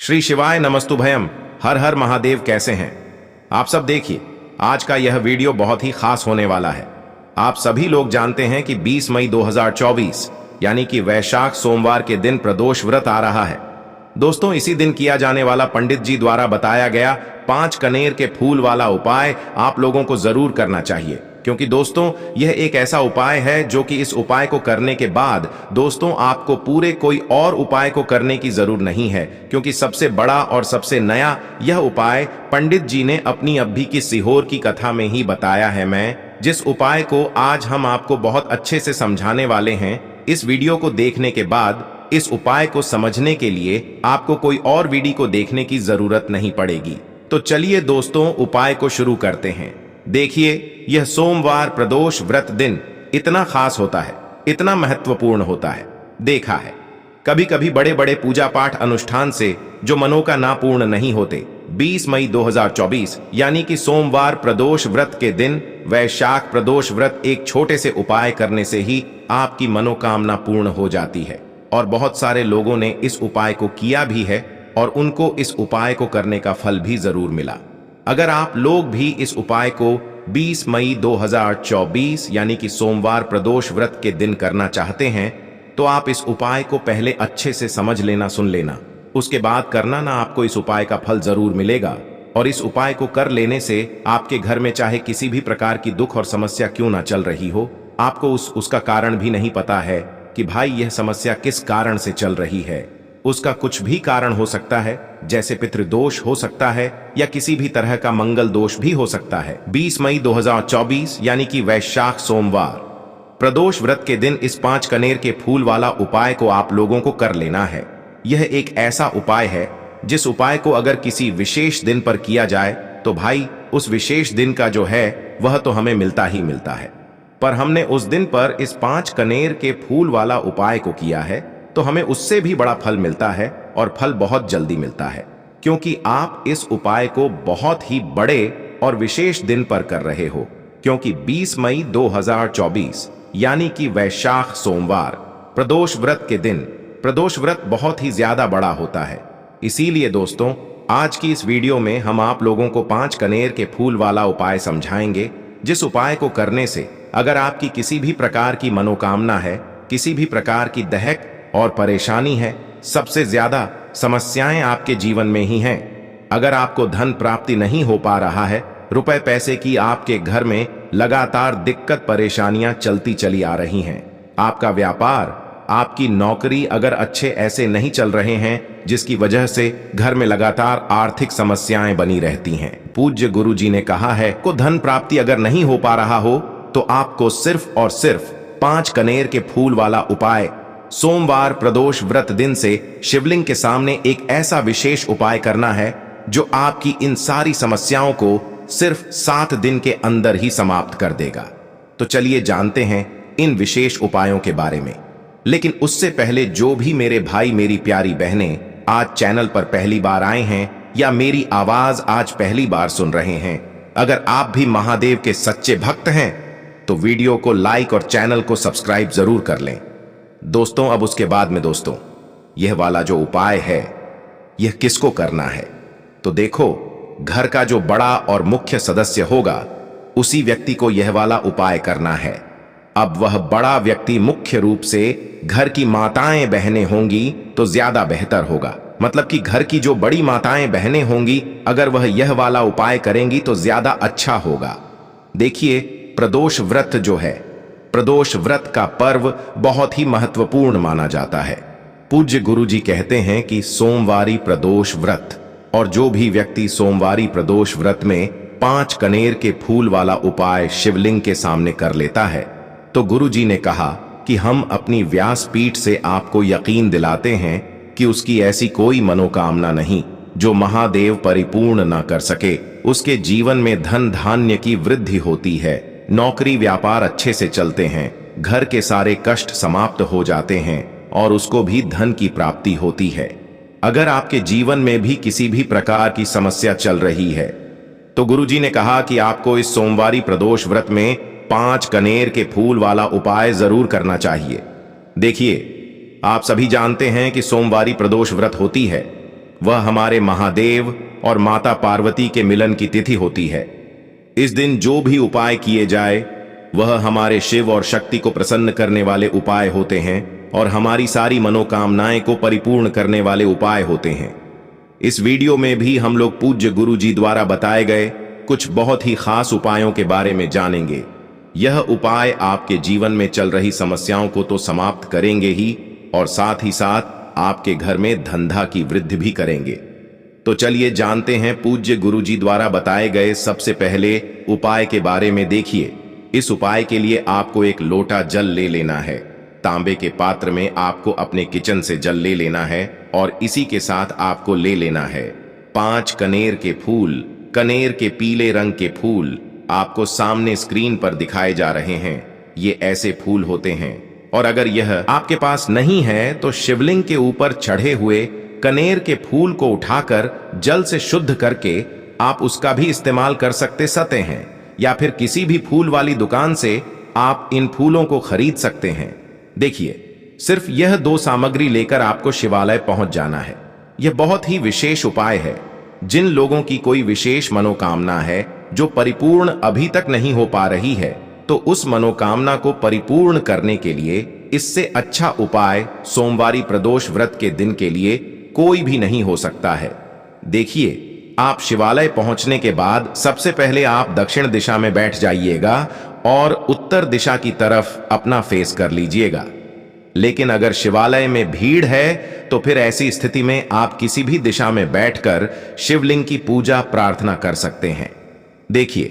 श्री शिवाय नमस्तुभयम। हर हर महादेव। कैसे हैं आप सब? देखिए, आज का यह वीडियो बहुत ही खास होने वाला है। आप सभी लोग जानते हैं कि 20 मई 2024 यानी कि वैशाख सोमवार के दिन प्रदोष व्रत आ रहा है। दोस्तों, इसी दिन किया जाने वाला पंडित जी द्वारा बताया गया 5 कनेर के फूल वाला उपाय आप लोगों को जरूर करना चाहिए, क्योंकि दोस्तों यह एक ऐसा उपाय है जो कि इस उपाय को करने के बाद दोस्तों आपको पूरे कोई और उपाय को करने की जरूरत नहीं है, क्योंकि सबसे बड़ा और सबसे नया यह उपाय पंडित जी ने अपनी अभी की सीहोर की कथा में ही बताया है। मैं जिस उपाय को आज हम आपको बहुत अच्छे से समझाने वाले हैं, इस वीडियो को देखने के बाद इस उपाय को समझने के लिए आपको कोई और वीडियो को देखने की जरूरत नहीं पड़ेगी। तो चलिए दोस्तों, उपाय को शुरू करते हैं। देखिए, यह सोमवार प्रदोष व्रत दिन इतना खास होता है, इतना महत्वपूर्ण होता है। देखा है कभी कभी बड़े बड़े पूजा पाठ अनुष्ठान से जो मनोकामना पूर्ण नहीं होते। 20 मई 2024 यानी कि सोमवार प्रदोष व्रत के दिन वैशाख प्रदोष व्रत एक छोटे से उपाय करने से ही आपकी मनोकामना पूर्ण हो जाती है। और बहुत सारे लोगों ने इस उपाय को किया भी है और उनको इस उपाय को करने का फल भी जरूर मिला। अगर आप लोग भी इस उपाय को 20 मई 2024 यानी कि सोमवार प्रदोष व्रत के दिन करना चाहते हैं, तो आप इस उपाय को पहले अच्छे से समझ लेना, सुन लेना, उसके बाद करना ना। आपको इस उपाय का फल जरूर मिलेगा। और इस उपाय को कर लेने से आपके घर में चाहे किसी भी प्रकार की दुख और समस्या क्यों ना चल रही हो, आपको उसका कारण भी नहीं पता है कि भाई यह समस्या किस कारण से चल रही है। उसका कुछ भी कारण हो सकता है, जैसे पितृदोष हो सकता है या किसी भी तरह का मंगल दोष भी हो सकता है। 20 मई 2024 यानी कि वैशाख सोमवार प्रदोष व्रत के दिन इस 5 कनेर के फूल वाला उपाय को आप लोगों को कर लेना है। यह एक ऐसा उपाय है जिस उपाय को अगर किसी विशेष दिन पर किया जाए तो भाई उस विशेष दिन का जो है वह तो हमें मिलता ही मिलता है। पर हमने उस दिन पर इस 5 कनेर के फूल वाला उपाय को किया है तो हमें उससे भी बड़ा फल मिलता है, और फल बहुत जल्दी मिलता है, क्योंकि आप इस उपाय को बहुत ही बड़े और विशेष दिन पर कर रहे हो। क्योंकि 20 मई 2024 यानी कि वैशाख सोमवार प्रदोष व्रत के दिन प्रदोष व्रत बहुत ही ज्यादा बड़ा होता है। इसीलिए दोस्तों, आज की इस वीडियो में हम आप लोगों को 5 कनेर के फूल वाला उपाय समझाएंगे, जिस उपाय को करने से अगर आपकी किसी भी प्रकार की मनोकामना है, किसी भी प्रकार की दहक और परेशानी है, सबसे ज्यादा समस्याएं आपके जीवन में ही हैं। अगर आपको धन प्राप्ति नहीं हो पा रहा है, रुपए पैसे की आपके घर में लगातार दिक्कत परेशानियां चलती चली आ रही हैं, आपका व्यापार, आपकी नौकरी अगर अच्छे ऐसे नहीं चल रहे हैं, जिसकी वजह से घर में लगातार आर्थिक समस्याएं बनी रहती हैं। पूज्य गुरु जी ने कहा है को धन प्राप्ति अगर नहीं हो पा रहा हो तो आपको सिर्फ और सिर्फ 5 कनेर के फूल वाला उपाय सोमवार प्रदोष व्रत दिन से शिवलिंग के सामने एक ऐसा विशेष उपाय करना है जो आपकी इन सारी समस्याओं को सिर्फ 7 दिन के अंदर ही समाप्त कर देगा। तो चलिए जानते हैं इन विशेष उपायों के बारे में। लेकिन उससे पहले जो भी मेरे भाई मेरी प्यारी बहनें आज चैनल पर पहली बार आए हैं या मेरी आवाज आज पहली बार सुन रहे हैं, अगर आप भी महादेव के सच्चे भक्त हैं तो वीडियो को लाइक और चैनल को सब्सक्राइब जरूर कर लें। दोस्तों, अब उसके बाद में दोस्तों यह वाला जो उपाय है यह किसको करना है, तो देखो, घर का जो बड़ा और मुख्य सदस्य होगा उसी व्यक्ति को यह वाला उपाय करना है। अब वह बड़ा व्यक्ति मुख्य रूप से घर की माताएं बहनें होंगी तो ज्यादा बेहतर होगा। मतलब कि घर की जो बड़ी माताएं बहनें होंगी, अगर वह यह वाला उपाय करेंगी तो ज्यादा अच्छा होगा। देखिए, प्रदोष व्रत जो है, प्रदोष व्रत का पर्व बहुत ही महत्वपूर्ण माना जाता है। पूज्य गुरु जी कहते हैं कि सोमवारी प्रदोष व्रत, और जो भी व्यक्ति सोमवारी प्रदोष व्रत में 5 कनेर के फूल वाला उपाय शिवलिंग के सामने कर लेता है, तो गुरु जी ने कहा कि हम अपनी व्यासपीठ से आपको यकीन दिलाते हैं कि उसकी ऐसी कोई मनोकामना नहीं जो महादेव परिपूर्ण ना कर सके। उसके जीवन में धन धान्य की वृद्धि होती है, नौकरी व्यापार अच्छे से चलते हैं, घर के सारे कष्ट समाप्त हो जाते हैं और उसको भी धन की प्राप्ति होती है। अगर आपके जीवन में भी किसी भी प्रकार की समस्या चल रही है तो गुरुजी ने कहा कि आपको इस सोमवारी प्रदोष व्रत में 5 कनेर के फूल वाला उपाय जरूर करना चाहिए। देखिए, आप सभी जानते हैं कि सोमवारी प्रदोष व्रत होती है वह हमारे महादेव और माता पार्वती के मिलन की तिथि होती है। इस दिन जो भी उपाय किए जाए वह हमारे शिव और शक्ति को प्रसन्न करने वाले उपाय होते हैं और हमारी सारी मनोकामनाएं को परिपूर्ण करने वाले उपाय होते हैं। इस वीडियो में भी हम लोग पूज्य गुरु जी द्वारा बताए गए कुछ बहुत ही खास उपायों के बारे में जानेंगे। यह उपाय आपके जीवन में चल रही समस्याओं को तो समाप्त करेंगे ही और साथ ही साथ आपके घर में धंधा की वृद्धि भी करेंगे। तो चलिए जानते हैं पूज्य गुरु जी द्वारा बताए गए सबसे पहले उपाय के बारे में। देखिए, इस उपाय के लिए आपको एक लोटा जल ले लेना है। तांबे के पात्र में आपको अपने किचन से जल ले लेना है और इसी के साथ आपको ले लेना है 5 कनेर के फूल। कनेर के पीले रंग के फूल आपको सामने स्क्रीन पर दिखाए जा रहे हैं। ये ऐसे फूल होते हैं और अगर यह आपके पास नहीं है तो शिवलिंग के ऊपर चढ़े हुए कनेर के फूल को उठाकर जल से शुद्ध करके आप उसका भी इस्तेमाल कर सकते हैं, या फिर किसी भी फूल वाली दुकान से आप इन फूलों को खरीद सकते हैं। देखिए, सिर्फ यह 2 सामग्री लेकर आपको शिवालय पहुंच जाना है। यह बहुत ही विशेष उपाय है। जिन लोगों की कोई विशेष मनोकामना है जो परिपूर्ण अभी तक नहीं हो पा रही है, तो उस मनोकामना को परिपूर्ण करने के लिए इससे अच्छा उपाय सोमवारी प्रदोष व्रत के दिन के लिए कोई भी नहीं हो सकता है। देखिए, आप शिवालय पहुंचने के बाद सबसे पहले आप दक्षिण दिशा में बैठ जाइएगा और उत्तर दिशा की तरफ अपना फेस कर लीजिएगा। लेकिन अगर शिवालय में भीड़ है तो फिर ऐसी स्थिति में आप किसी भी दिशा में बैठकर शिवलिंग की पूजा प्रार्थना कर सकते हैं। देखिए,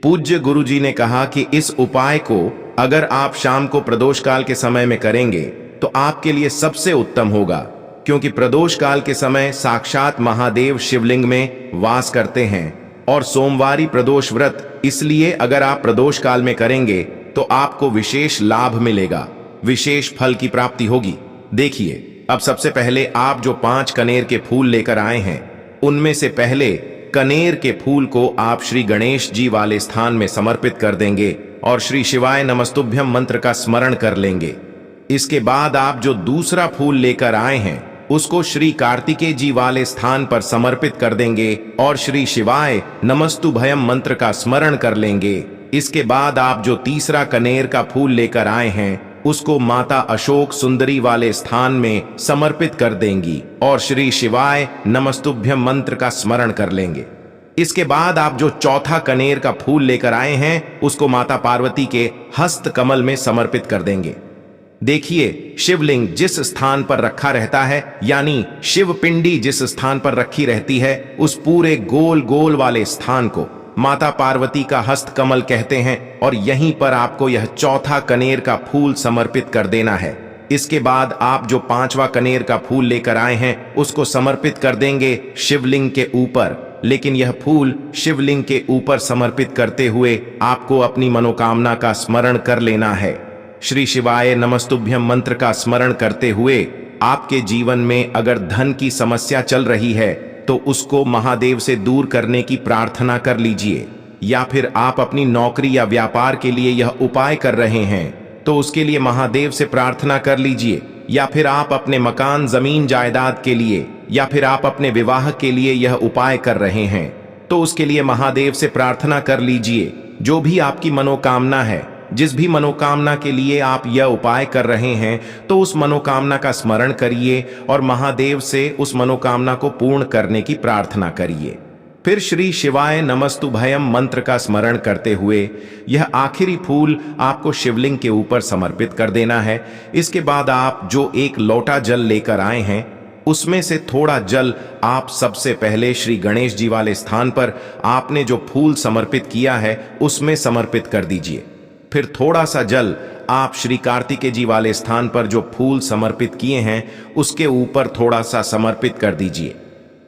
पूज्य गुरु जी ने कहा कि इस उपाय को अगर आप शाम को प्रदोष काल के समय में करेंगे तो आपके लिए सबसे उत्तम होगा, क्योंकि प्रदोष काल के समय साक्षात महादेव शिवलिंग में वास करते हैं और सोमवारी प्रदोष व्रत इसलिए अगर आप प्रदोष काल में करेंगे तो आपको विशेष लाभ मिलेगा, विशेष फल की प्राप्ति होगी। देखिए, अब सबसे पहले आप जो 5 कनेर के फूल लेकर आए हैं उनमें से पहले कनेर के फूल को आप श्री गणेश जी वाले स्थान में समर्पित कर देंगे और श्री शिवाय नमस्तुभ्यम मंत्र का स्मरण कर लेंगे। इसके बाद आप जो दूसरा फूल लेकर आए हैं उसको श्री कार्तिकेय जी वाले स्थान पर समर्पित कर देंगे और श्री शिवाय नमस्तुभयम मंत्र का स्मरण कर लेंगे। इसके बाद आप जो तीसरा कनेर का फूल लेकर आए हैं उसको माता अशोक सुंदरी वाले स्थान में समर्पित कर देंगी और श्री शिवाय नमस्तुभ्यम मंत्र का स्मरण कर लेंगे। इसके बाद आप जो चौथा कनेर का फूल लेकर आए हैं उसको माता पार्वती के हस्त कमल में समर्पित कर देंगे। देखिए, शिवलिंग जिस स्थान पर रखा रहता है, यानी शिव पिंडी जिस स्थान पर रखी रहती है, उस पूरे गोल गोल वाले स्थान को माता पार्वती का हस्त कमल कहते हैं और यहीं पर आपको यह चौथा कनेर का फूल समर्पित कर देना है। इसके बाद आप जो 5वां कनेर का फूल लेकर आए हैं उसको समर्पित कर देंगे शिवलिंग के ऊपर। लेकिन यह फूल शिवलिंग के ऊपर समर्पित करते हुए आपको अपनी मनोकामना का स्मरण कर लेना है। श्री शिवाय नमस्तुभ्यम मंत्र का स्मरण करते हुए आपके जीवन में अगर धन की समस्या चल रही है तो उसको महादेव से दूर करने की प्रार्थना कर लीजिए, या फिर आप अपनी नौकरी या व्यापार के लिए यह उपाय कर रहे हैं तो उसके लिए महादेव से प्रार्थना कर लीजिए, या फिर आप अपने मकान जमीन जायदाद के लिए या फिर आप अपने विवाह के लिए यह उपाय कर रहे हैं तो उसके लिए महादेव से प्रार्थना कर लीजिए। जो भी आपकी मनोकामना है, जिस भी मनोकामना के लिए आप यह उपाय कर रहे हैं, तो उस मनोकामना का स्मरण करिए और महादेव से उस मनोकामना को पूर्ण करने की प्रार्थना करिए। फिर श्री शिवाय नमस्तुभयम मंत्र का स्मरण करते हुए यह आखिरी फूल आपको शिवलिंग के ऊपर समर्पित कर देना है। इसके बाद आप जो एक लोटा जल लेकर आए हैं उसमें से थोड़ा जल आप सबसे पहले श्री गणेश जी वाले स्थान पर आपने जो फूल समर्पित किया है उसमें समर्पित कर दीजिए। फिर थोड़ा सा जल आप श्री कार्तिकेय जी वाले स्थान पर जो फूल समर्पित किए हैं उसके ऊपर थोड़ा सा समर्पित कर दीजिए।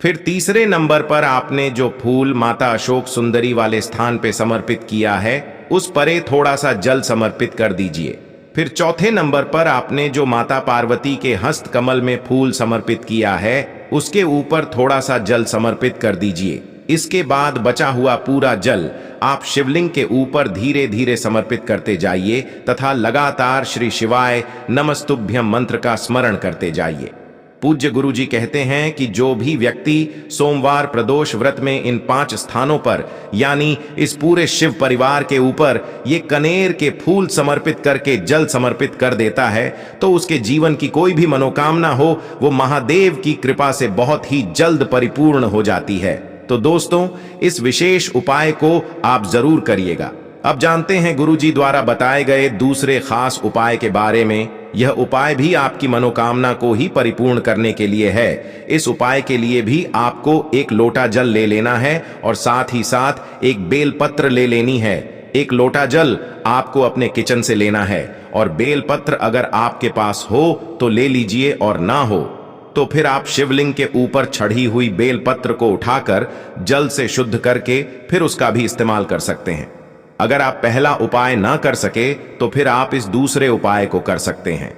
फिर तीसरे नंबर पर आपने जो फूल माता अशोक सुंदरी वाले स्थान पे समर्पित किया है उस परे थोड़ा सा जल समर्पित कर दीजिए। फिर चौथे नंबर पर आपने जो माता पार्वती के हस्त कमल में फूल समर्पित किया है उसके ऊपर थोड़ा सा जल समर्पित कर दीजिए। इसके बाद बचा हुआ पूरा जल आप शिवलिंग के ऊपर धीरे धीरे समर्पित करते जाइए तथा लगातार श्री शिवाय नमस्तुभ्यम मंत्र का स्मरण करते जाइए। पूज्य गुरु जी कहते हैं कि जो भी व्यक्ति सोमवार प्रदोष व्रत में इन 5 स्थानों पर यानी इस पूरे शिव परिवार के ऊपर ये कनेर के फूल समर्पित करके जल समर्पित कर देता है तो उसके जीवन की कोई भी मनोकामना हो वो महादेव की कृपा से बहुत ही जल्द परिपूर्ण हो जाती है। तो दोस्तों, इस विशेष उपाय को आप जरूर करिएगा। अब जानते हैं गुरुजी द्वारा बताए गए दूसरे खास उपाय के बारे में। यह उपाय भी आपकी मनोकामना को ही परिपूर्ण करने के लिए है। इस उपाय के लिए भी आपको एक लोटा जल ले लेना है और साथ ही साथ एक बेलपत्र ले लेनी है। एक लोटा जल आपको अपने किचन से लेना है और बेलपत्र अगर आपके पास हो तो ले लीजिए और ना हो तो फिर आप शिवलिंग के ऊपर चढ़ी हुई बेलपत्र को उठाकर जल से शुद्ध करके फिर उसका भी इस्तेमाल कर सकते हैं। अगर आप पहला उपाय ना कर सके तो फिर आप इस दूसरे उपाय को कर सकते हैं।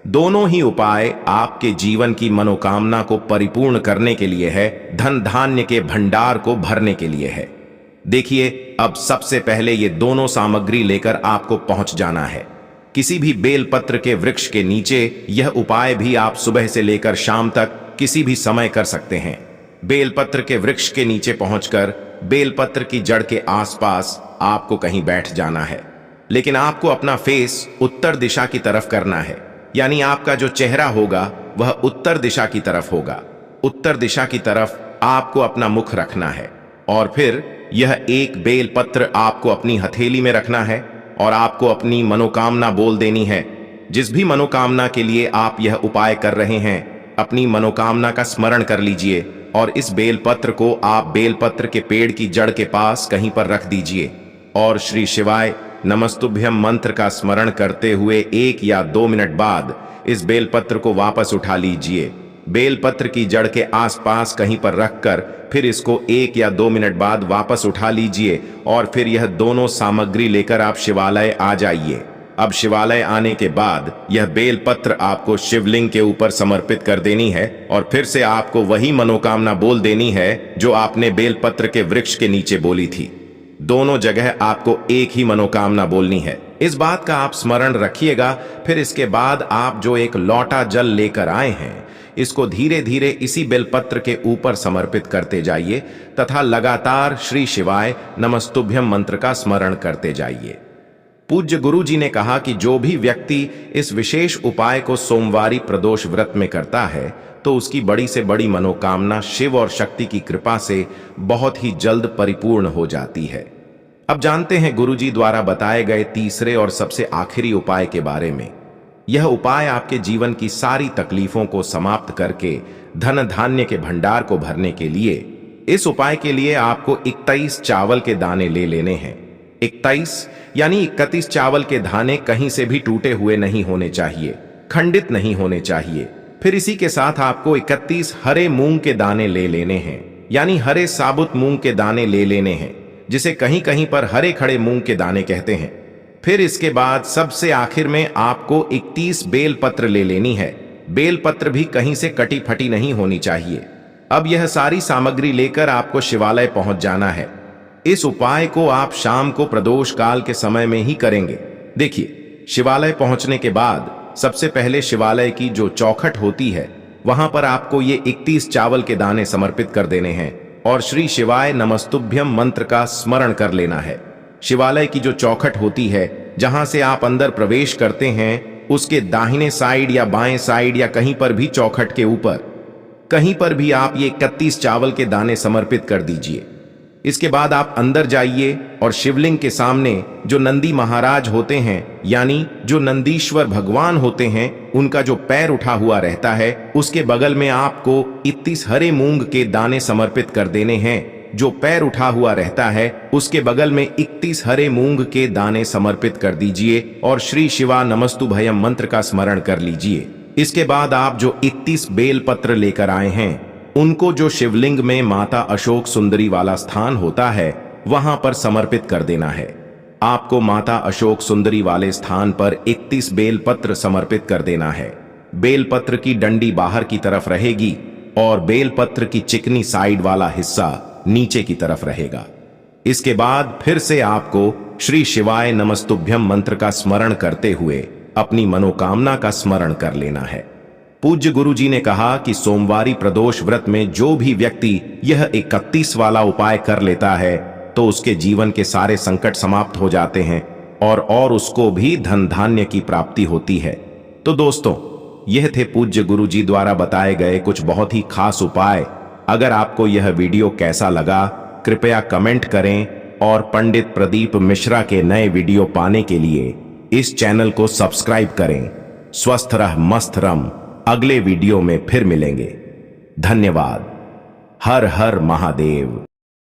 दोनों ही उपाय आपके जीवन की मनोकामना को परिपूर्ण करने के लिए है, धन धान्य के भंडार को भरने के लिए है। देखिए, अब सबसे पहले ये दोनों सामग्री लेकर आपको पहुंच जाना है किसी भी बेलपत्र के वृक्ष के नीचे। यह उपाय भी आप सुबह से लेकर शाम तक किसी भी समय कर सकते हैं। बेलपत्र के वृक्ष के नीचे पहुंचकर बेलपत्र की जड़ के आसपास आपको कहीं बैठ जाना है, लेकिन आपको अपना फेस उत्तर दिशा की तरफ करना है, यानी आपका जो चेहरा होगा वह उत्तर दिशा की तरफ होगा। उत्तर दिशा की तरफ आपको अपना मुख रखना है और फिर यह एक बेलपत्र आपको अपनी हथेली में रखना है और आपको अपनी मनोकामना बोल देनी है। जिस भी मनोकामना के लिए आप यह उपाय कर रहे हैं, अपनी मनोकामना का स्मरण कर लीजिए और इस बेलपत्र को आप बेलपत्र के पेड़ की जड़ के पास कहीं पर रख दीजिए और श्री शिवाय नमस्तुभ्यम मंत्र का स्मरण करते हुए 1 या 2 मिनट बाद इस बेलपत्र को वापस उठा लीजिए। बेलपत्र की जड़ के आसपास कहीं पर रखकर फिर इसको 1 या 2 मिनट बाद वापस उठा लीजिए और फिर यह दोनों सामग्री लेकर आप शिवालय आ जाइए। अब शिवालय आने के बाद यह बेलपत्र आपको शिवलिंग के ऊपर समर्पित कर देनी है और फिर से आपको वही मनोकामना बोल देनी है जो आपने बेलपत्र के वृक्ष के नीचे बोली थी। दोनों जगह आपको एक ही मनोकामना बोलनी है। इस बात का आप स्मरण रखिएगा। फिर इसके बाद आप जो एक लोटा जल लेकर आए हैं, इसको धीरे धीरे इसी बेलपत्र के ऊपर समर्पित करते जाइए तथा लगातार श्री शिवाय नमस्तुभ्यम मंत्र का स्मरण करते जाइए। पूज्य गुरु जी ने कहा कि जो भी व्यक्ति इस विशेष उपाय को सोमवारी प्रदोष व्रत में करता है तो उसकी बड़ी से बड़ी मनोकामना शिव और शक्ति की कृपा से बहुत ही जल्द परिपूर्ण हो जाती है। अब जानते हैं गुरु जी द्वारा बताए गए तीसरे और सबसे आखिरी उपाय के बारे में। यह उपाय आपके जीवन की सारी तकलीफों को समाप्त करके धन धान्य के भंडार को भरने के लिए। इस उपाय के लिए आपको 21 चावल के दाने ले लेने हैं। 21 यानी 31 चावल के दाने कहीं से भी टूटे हुए नहीं होने चाहिए, खंडित नहीं होने चाहिए। फिर इसी के साथ आपको 31 हरे मूंग के दाने ले लेने हैं, यानी हरे साबुत मूंग के दाने ले लेने हैं, जिसे कहीं कहीं पर हरे खड़े मूंग के दाने कहते हैं। फिर इसके बाद सबसे आखिर में आपको 31 बेलपत्र ले लेनी है। बेलपत्र भी कहीं से कटी फटी नहीं होनी चाहिए। अब यह सारी सामग्री लेकर आपको शिवालय पहुंच जाना है। इस उपाय को आप शाम को प्रदोष काल के समय में ही करेंगे। देखिए, शिवालय पहुंचने के बाद सबसे पहले शिवालय की जो चौखट होती है वहां पर आपको ये 31 चावल के दाने समर्पित कर देने हैं और श्री शिवाय नमस्तुभ्यम मंत्र का स्मरण कर लेना है। शिवालय की जो चौखट होती है जहां से आप अंदर प्रवेश करते हैं, उसके दाहिने साइड या बाएं साइड या कहीं पर भी चौखट के ऊपर कहीं पर भी आप ये 31 चावल के दाने समर्पित कर दीजिए। इसके बाद आप अंदर जाइए और शिवलिंग के सामने जो नंदी महाराज होते हैं, यानी जो नंदीश्वर भगवान होते हैं, उनका जो पैर उठा हुआ रहता है, उसके बगल में आपको 31 हरे मूंग के दाने समर्पित कर देने हैं। जो पैर उठा हुआ रहता है उसके बगल में 31 हरे मूंग के दाने समर्पित कर दीजिए और श्री शिवा नमस्तुभयम मंत्र का स्मरण कर लीजिए। इसके बाद आप जो 31 बेलपत्र लेकर आए हैं उनको जो शिवलिंग में माता अशोक सुंदरी वाला स्थान होता है वहां पर समर्पित कर देना है। आपको माता अशोक सुंदरी वाले स्थान पर 31 बेलपत्र समर्पित कर देना है। बेलपत्र की डंडी बाहर की तरफ रहेगी और बेलपत्र की चिकनी साइड वाला हिस्सा नीचे की तरफ रहेगा। इसके बाद फिर से आपको श्री शिवाय नमस्तुभ्यम मंत्र का स्मरण करते हुए अपनी मनोकामना का स्मरण कर लेना है। पूज्य गुरु जी ने कहा कि सोमवारी प्रदोष व्रत में जो भी व्यक्ति यह 31 वाला उपाय कर लेता है तो उसके जीवन के सारे संकट समाप्त हो जाते हैं और उसको भी धन धान्य की प्राप्ति होती है। तो दोस्तों, यह थे पूज्य गुरु जी द्वारा बताए गए कुछ बहुत ही खास उपाय। अगर आपको यह वीडियो कैसा लगा कृपया कमेंट करें और पंडित प्रदीप मिश्रा के नए वीडियो पाने के लिए इस चैनल को सब्सक्राइब करें। स्वस्थ रह मस्त रम, अगले वीडियो में फिर मिलेंगे। धन्यवाद। हर हर महादेव।